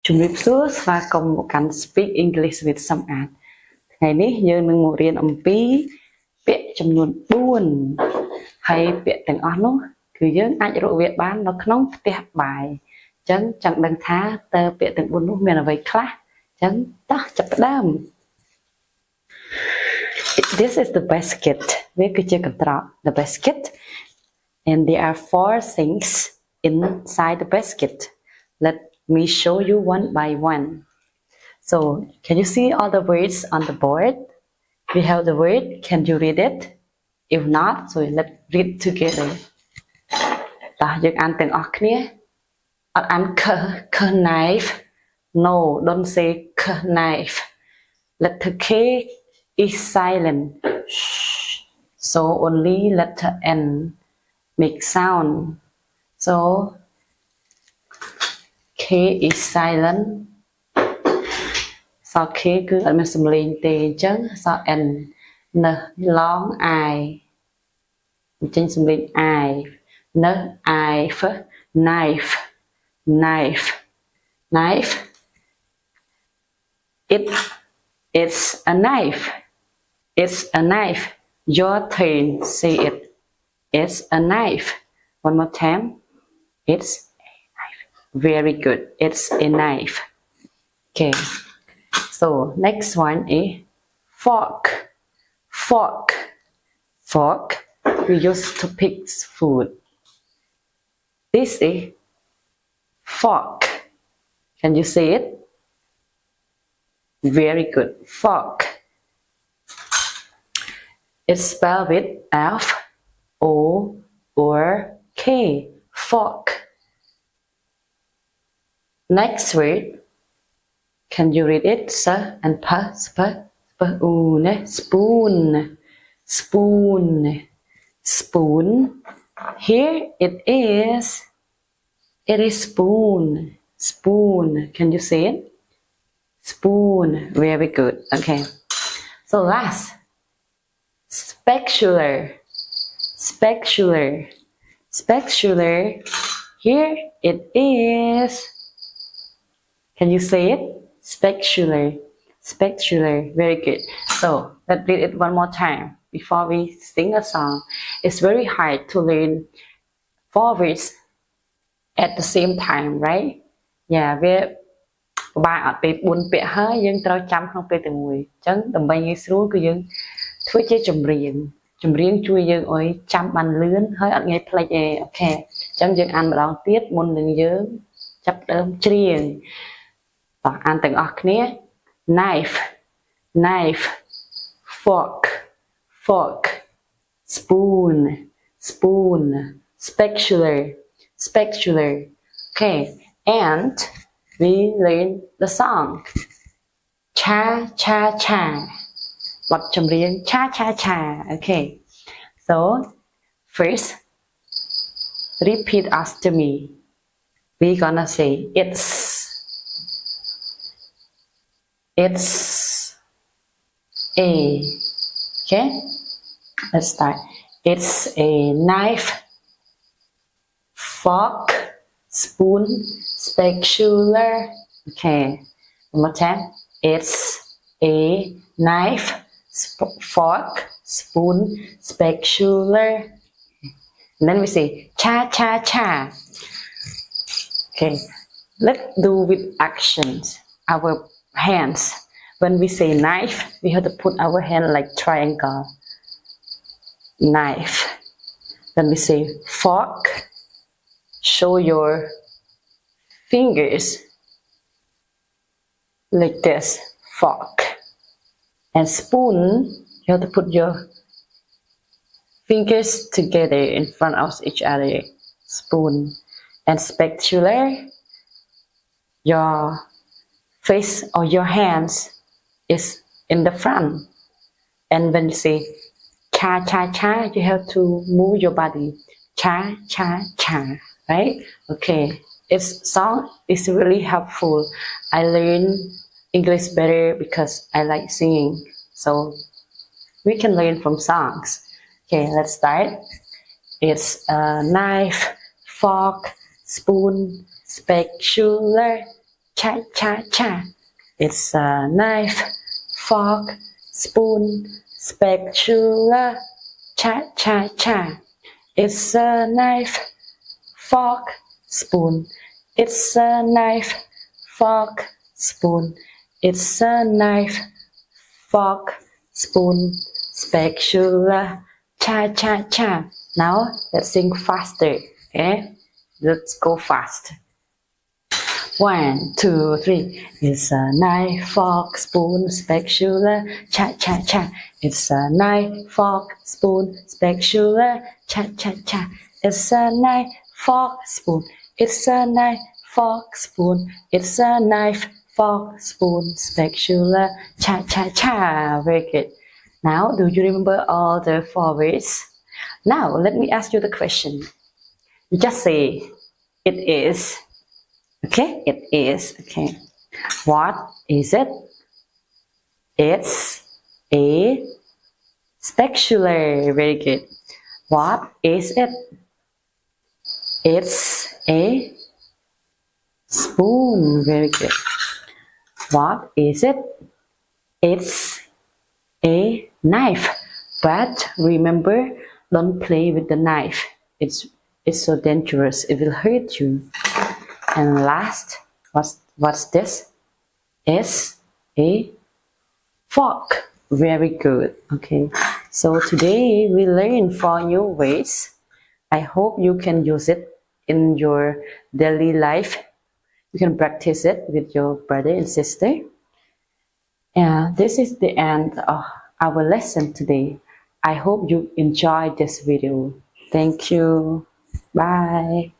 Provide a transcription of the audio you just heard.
ជំរាបសួរស្វាគមន៍មកកាន់ Speak English with SamAth ថ្ងៃនេះយើងនឹងមករៀនអំពីពាក្យចំនួន4ហើយពាក្យទាំងអស់នោះគឺយើងអាចរកវាបាននៅក្នុងផ្ទះបាយអញ្ចឹងចង់ដឹងថាតើពាក្យទាំង4នោះមានអ្វីខ្លះអញ្ចឹងតោះចាប់ផ្ដើម This is the basket វាគឺជាកន្ត្រក the basket and there are 4 things inside the basket. Let me show you one by one. So, can you see all the words on the board? We have the word. Can you read it? If not, so let's read together. តោះយើងអានទាំងអស់គ្នាអត់អាន knife. No, don't say knife. Letter K is silent. So only letter N make sound. So K is silent. So K គឺអត់មានសំឡេងទេអញ្ចឹង so N នៅ long I ចេញសំឡេង I នៅ I knife knife knife it's a knife it's a knife your turn say it it's a knife one more time it's very good. It's a knife. Okay. So next one is fork. Fork. Fork. We use to pick food. This is fork. Can you say it? Very good. Fork. It's spelled with F O or K. Fork. Next word, can you read it, sir? And spoon, spoon, spoon. Here it is spoon, spoon. Can you say it? Spoon. Very good. Okay. So last, spatula, spatula, spatula. Here it is. Can you say it? Spatula. Spatula. Very good. So let's read it one more time before we sing a song. It's very hard to learn 4 words at the same time, right? Yeah, វាបាយអត់ពេល4ពាក្យហើយយើងត្រូវចាំក្នុងពេលតែមួយអញ្ចឹងដើម្បីងាយស្រួលគឺយើងធ្វើជាចម្រៀងជួយយើងឲ្យចាំបានលឿនហើយអត់ងាយភ្លេចទេអូខេអញ្ចឹងយើងអានម្ដងទៀតមុននឹងយើងចាប់ដើមច្រៀងតោះអានទាំងអស់គ្នា knife knife fork fork spoon spoon spatula spatula okay and we learn the song cha cha cha បទចម្រៀង cha cha cha okay so first repeat after me we gonna say it's a okay let's start it's a knife fork spoon spatula okay one more time it's a knife fork spoon spatula and then we say cha cha cha okay let's do with actions our hands when we say knife we have to put our hand like triangle knife then we say fork show your fingers like this fork and spoon you have to put your fingers together in front of each other spoon and spatula your face or your hands is in the front and when you say cha cha cha you have to move your body cha cha cha right okay it's song is really helpful I learn English better because I like singing so we can learn from songs okay let's start it's a knife fork spoon spatula cha cha cha. It's a knife, fork, spoon, spatula, cha cha cha. It's a knife, fork, spoon. It's a knife, fork, spoon. It's a knife, fork, spoon, spatula, cha cha cha. Now let's sing faster. Okay, let's go fast. 1, 2, 3. It's a knife, fork, spoon, spatula, cha cha cha. It's a knife, fork, spoon, spatula, cha cha cha. It's a knife, fork, spoon. It's a knife, fork, spoon. It's a knife, fork, spoon, spatula, cha cha cha. Very good. Now, do you remember all the 4 words? Now, let me ask you the question. You just say, it is. Okay, it is. Okay. What is it? It's a spatula. Very good. What is it? It's a spoon. Very good. What is it? It's a knife. But remember, don't play with the knife. It's so dangerous. It will hurt you. And last, what's this? It's a fork. Very good. Okay. So today we learned 4 new ways. I hope you can use it in your daily life. You can practice it with your brother and sister. And this is the end of our lesson today. I hope you enjoyed this video. Thank you. Bye.